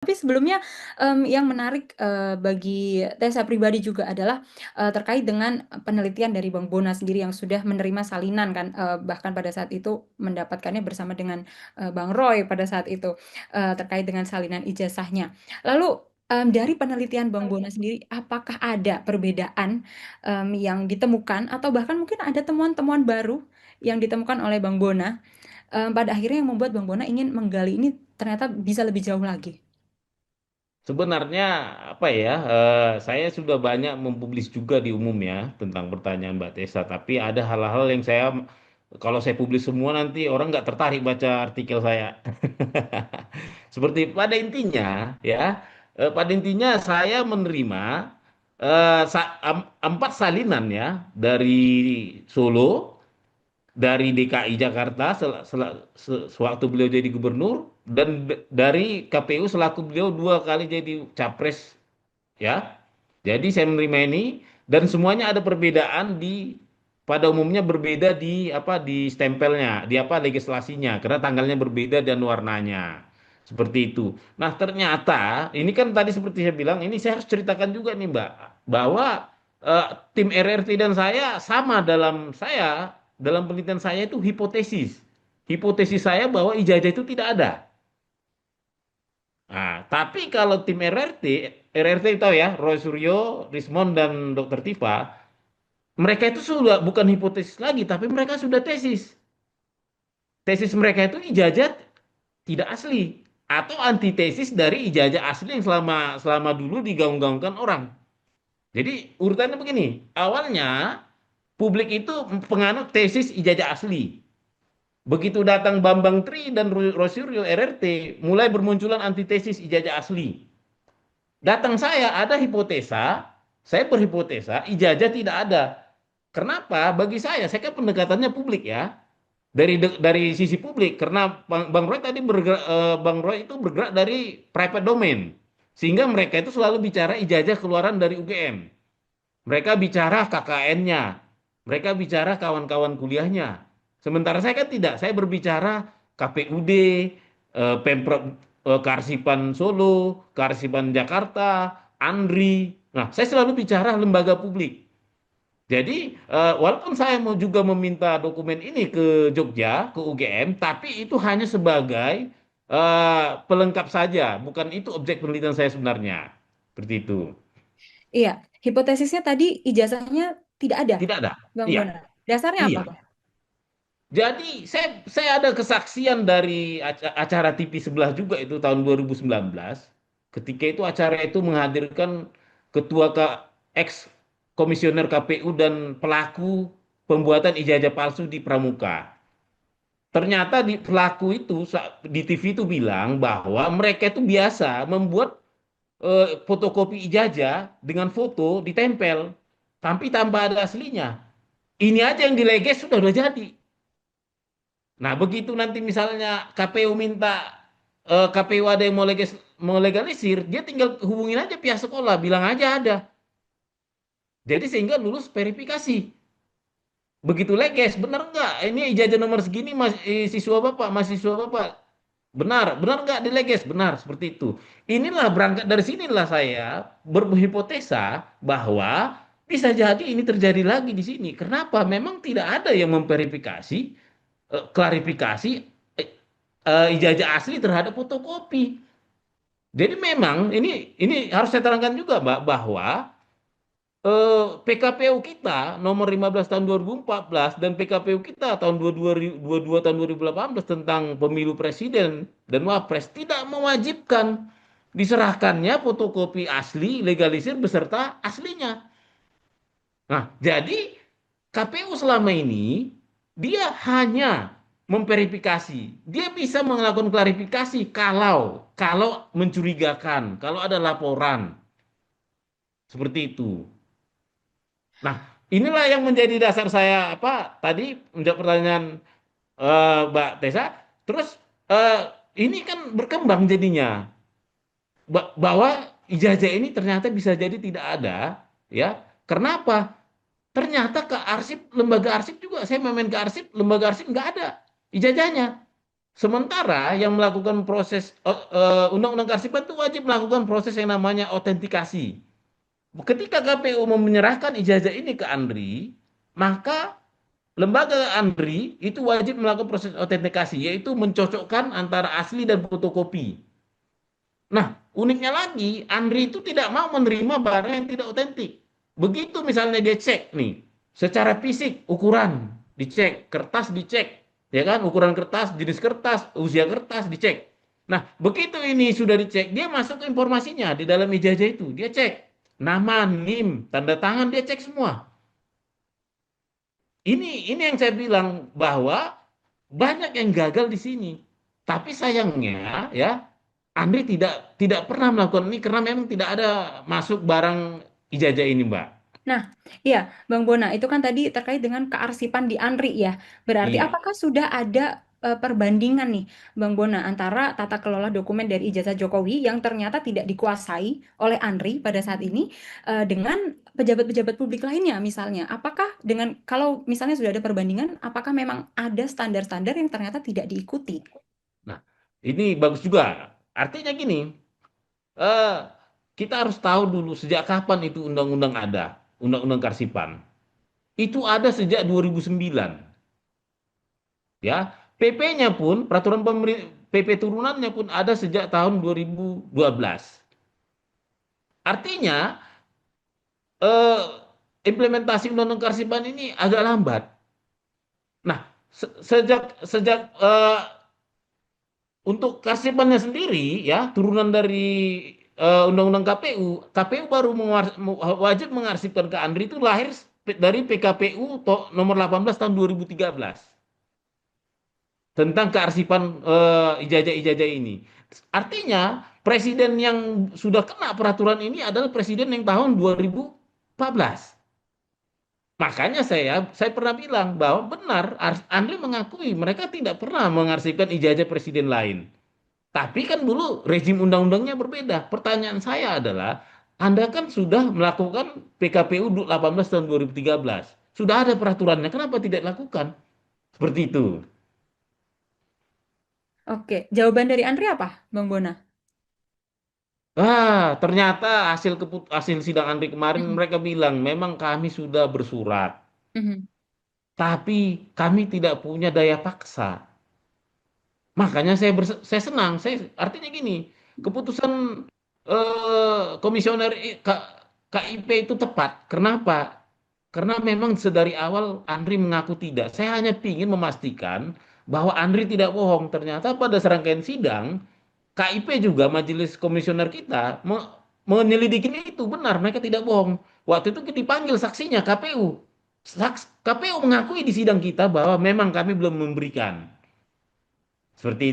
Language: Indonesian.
Tapi sebelumnya, yang menarik, bagi Tessa pribadi juga adalah, terkait dengan penelitian dari Bang Bona sendiri yang sudah menerima salinan kan, bahkan pada saat itu mendapatkannya bersama dengan, Bang Roy pada saat itu, terkait dengan salinan ijazahnya. Lalu, dari penelitian Bang Bona sendiri, apakah ada perbedaan, yang ditemukan atau bahkan mungkin ada temuan-temuan baru yang ditemukan oleh Bang Bona, pada akhirnya yang membuat Bang Bona ingin menggali ini ternyata bisa lebih jauh lagi? Sebenarnya apa ya? Saya sudah banyak mempublis juga di umum ya tentang pertanyaan Mbak Tessa. Tapi ada hal-hal yang saya kalau saya publis semua nanti orang nggak tertarik baca artikel saya. Seperti pada intinya ya, pada intinya saya menerima 4 salinan ya dari Solo, dari DKI Jakarta sewaktu beliau jadi gubernur, dan dari KPU selaku beliau 2 kali jadi capres ya. Jadi saya menerima ini, dan semuanya ada perbedaan pada umumnya berbeda di apa, di stempelnya, di apa, legislasinya, karena tanggalnya berbeda dan warnanya. Seperti itu. Nah, ternyata ini kan tadi seperti saya bilang, ini saya harus ceritakan juga nih, Mbak, bahwa tim RRT dan saya sama, dalam penelitian saya itu hipotesis. Hipotesis saya bahwa ijazah itu tidak ada. Nah, tapi kalau tim RRT tahu ya, Roy Suryo, Rismond, dan Dr. Tifa, mereka itu sudah bukan hipotesis lagi, tapi mereka sudah tesis. Tesis mereka itu ijazah tidak asli atau antitesis dari ijazah asli yang selama selama dulu digaung-gaungkan orang. Jadi urutannya begini, awalnya publik itu penganut tesis ijazah asli. Begitu datang Bambang Tri dan Rosuryo RRT, mulai bermunculan antitesis ijazah asli. Datang saya ada hipotesa, saya berhipotesa ijazah tidak ada. Kenapa? Bagi saya kan pendekatannya publik ya. Dari sisi publik, karena Bang Roy tadi Bang Roy itu bergerak dari private domain. Sehingga mereka itu selalu bicara ijazah keluaran dari UGM. Mereka bicara KKN-nya. Mereka bicara kawan-kawan kuliahnya. Sementara saya kan tidak, saya berbicara KPUD, Pemprov, Kearsipan Solo, Kearsipan Jakarta, ANDRI. Nah, saya selalu bicara lembaga publik. Jadi, walaupun saya mau juga meminta dokumen ini ke Jogja, ke UGM, tapi itu hanya sebagai pelengkap saja, bukan itu objek penelitian saya sebenarnya. Seperti itu. Iya, hipotesisnya tadi ijazahnya tidak ada, Tidak ada. Bang Iya, Bona. Dasarnya apa, iya. Bang? Jadi saya ada kesaksian dari acara TV sebelah juga itu tahun 2019. Ketika itu acara itu menghadirkan ketua ex komisioner KPU dan pelaku pembuatan ijazah palsu di Pramuka. Ternyata di pelaku itu di TV itu bilang bahwa mereka itu biasa membuat fotokopi ijazah dengan foto ditempel, tapi tanpa ada aslinya. Ini aja yang dileges sudah jadi. Nah, begitu nanti misalnya KPU minta, KPU ada yang mau legalisir, dia tinggal hubungin aja pihak sekolah, bilang aja ada. Jadi sehingga lulus verifikasi. Begitu leges, benar nggak? Ini ijazah nomor segini, siswa bapak, mahasiswa bapak. Benar, benar nggak dileges? Benar, seperti itu. Inilah berangkat dari sinilah saya berhipotesa bahwa bisa jadi ini terjadi lagi di sini. Kenapa? Memang tidak ada yang memverifikasi, klarifikasi ijazah asli terhadap fotokopi. Jadi memang ini harus saya terangkan juga, Mbak, bahwa PKPU kita nomor 15 tahun 2014 dan PKPU kita tahun 22 tahun 2018 tentang pemilu presiden dan wapres tidak mewajibkan diserahkannya fotokopi asli legalisir beserta aslinya. Nah, jadi KPU selama ini dia hanya memverifikasi. Dia bisa melakukan klarifikasi kalau kalau mencurigakan, kalau ada laporan seperti itu. Nah, inilah yang menjadi dasar saya apa tadi menjawab pertanyaan Mbak Tessa. Terus eh, ini kan berkembang jadinya bahwa ijazah ini ternyata bisa jadi tidak ada, ya. Kenapa? Ternyata ke arsip, lembaga arsip juga, saya main ke arsip, lembaga arsip nggak ada ijazahnya. Sementara yang melakukan proses undang-undang kearsipan itu wajib melakukan proses yang namanya autentikasi. Ketika KPU menyerahkan ijazah ini ke Andri, maka lembaga Andri itu wajib melakukan proses autentikasi, yaitu mencocokkan antara asli dan fotokopi. Nah, uniknya lagi, Andri itu tidak mau menerima barang yang tidak otentik. Begitu misalnya dia cek nih, secara fisik, ukuran, dicek, kertas dicek, ya kan, ukuran kertas, jenis kertas, usia kertas dicek. Nah, begitu ini sudah dicek, dia masuk ke informasinya di dalam ijazah itu, dia cek nama, NIM, tanda tangan, dia cek semua. Ini yang saya bilang bahwa banyak yang gagal di sini. Tapi sayangnya ya Andri tidak pernah melakukan ini karena memang tidak ada masuk barang ijazah ini, Mbak. Nah, iya, Bang Bona, itu kan tadi terkait dengan kearsipan di ANRI ya. Berarti Iya. apakah sudah ada perbandingan nih, Bang Bona, antara tata kelola dokumen dari ijazah Jokowi yang ternyata tidak dikuasai oleh ANRI pada saat ini dengan pejabat-pejabat publik lainnya misalnya. Apakah dengan kalau misalnya sudah ada perbandingan, apakah memang ada standar-standar yang ternyata tidak diikuti? Nah, ini bagus juga. Artinya gini, eh, kita harus tahu dulu sejak kapan itu undang-undang ada, undang-undang Karsipan. Itu ada sejak 2009, ya. PP-nya pun, peraturan pemerintah PP turunannya pun ada sejak tahun 2012. Artinya eh, implementasi Undang-Undang Karsipan ini agak lambat. Nah, sejak sejak untuk Karsipannya sendiri ya turunan dari Undang-Undang KPU baru wajib mengarsipkan ke Andri itu lahir dari PKPU nomor 18 tahun 2013 tentang kearsipan ijazah-ijazah ini. Artinya presiden yang sudah kena peraturan ini adalah presiden yang tahun 2014. Makanya saya pernah bilang bahwa benar Andri mengakui mereka tidak pernah mengarsipkan ijazah presiden lain. Tapi kan dulu rezim undang-undangnya berbeda. Pertanyaan saya adalah, Anda kan sudah melakukan PKPU 18 tahun 2013. Sudah ada peraturannya, kenapa tidak lakukan? Seperti itu. Oke, jawaban dari Andri apa, Bang Bona? Ternyata hasil sidang Andri kemarin Mhm, mereka bilang memang kami sudah bersurat, mhm. tapi kami tidak punya daya paksa. Makanya saya senang. Artinya gini, keputusan komisioner KIP itu tepat. Kenapa? Karena memang sedari awal Andri mengaku tidak. Saya hanya ingin memastikan bahwa Andri tidak bohong. Ternyata pada serangkaian sidang, KIP juga majelis komisioner kita menyelidiki itu benar. Mereka tidak bohong. Waktu itu kita dipanggil saksinya KPU. KPU mengakui di sidang kita bahwa memang kami belum memberikan. Seperti